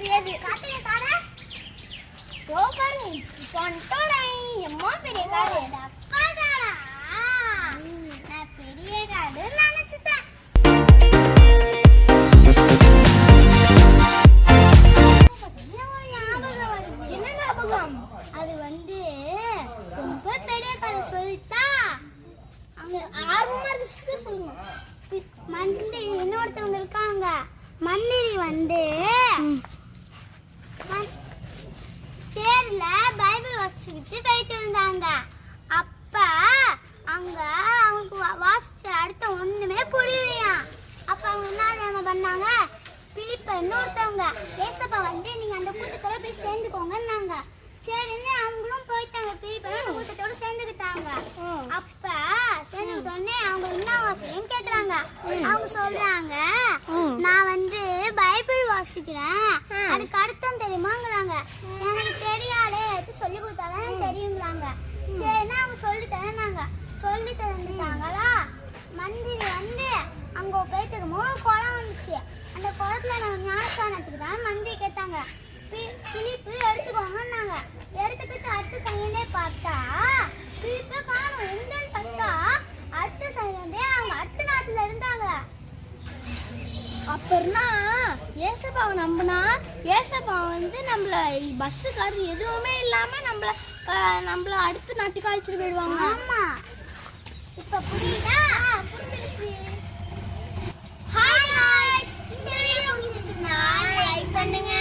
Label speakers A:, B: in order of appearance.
A: தெரியாது. காட்டுங்க கார. தோ பாருங்க. பொண்டோடை எம்மா பெரிய காரு. அப்பா காரா. நான் பெரிய காரு நினைச்சிட்டேன். என்ன ஞாபகம்? அது வந்து ரொம்ப பெரிய கதை சொல்லிட்டா அங்க ஆர்வமா இருக்கு சொல்லுங்க. மந்திரி இன்னொருத்தவங்க இருக்காங்க. மந்திரி வந்து தேர்ல பைபிள் வாசிச்சுக்கிட்டு போயிட்டு இருந்தாங்க. அப்ப அங்க அவங்களுக்கு வாசிச்ச அடுத்த ஒண்ணுமே புரியலையா. அப்ப அவங்க என்ன பண்ணாங்க, பிலிப்ப இன்னொருத்தவங்க ஏசப்பா வந்து நீங்க அந்த கூட்டத்தோட போய் சேர்ந்துக்கோங்கன்னாங்க. சரின்னு அவங்களும் போயிட்டாங்க. பிலிப்ப அந்த கூட்டத்தோட சேர்ந்துக்கிட்டாங்க. அப்ப சேர்ந்துக்கிட்டோடனே அவங்க என்ன வாசிக்கிறேன்னு கேக்குறாங்க. அவங்க சொல்றாங்க, நான் வந்து பைபிள் வாசிக்கிறேன், அதுக்கு அர்த்தம் தெரியுமாங்கிறாங்க. எனக்கு தெரியாதே, சொல்லி கொடுத்தாதான் தெரியுங்கிறாங்க. சரின்னா அவங்க சொல்லி தரேன்னாங்க. சொல்லி தந்துட்டாங்களா. மந்திரி வந்து அங்க போயிட்டு இருக்கும்போது குளம் வந்துச்சு. அந்த குளத்துல நாங்கள் ஞானஸ்தானத்துக்கு தான் மந்திரி கேட்டாங்க. பிலிப்பு எடுத்துக்கோங்கன்னாங்க. எடுத்துக்கிட்டு அடுத்த செகண்டே பார்த்தா பிலிப்பை காணும். எங்கன்னு பார்த்தா அடுத்த செகண்டே அவங்க அடுத்த நாட்டுல இருந்தாங்க. அப்புறம்னா ஏசப்பாவை நம்பினா ஏசப்பா வந்து நம்மள பஸ்ஸுக்காரு எதுவுமே இல்லாம நம்மள அடுத்த நாட்டுக்கு அழைச்சிட்டு போயிடுவாங்க. ஆமா, இப்ப புரியுதா? புரிஞ்சிருச்சு. ஹாய் गाइस, இந்த வீடியோ பிடிச்சிருந்தா லைக் பண்ணுங்க.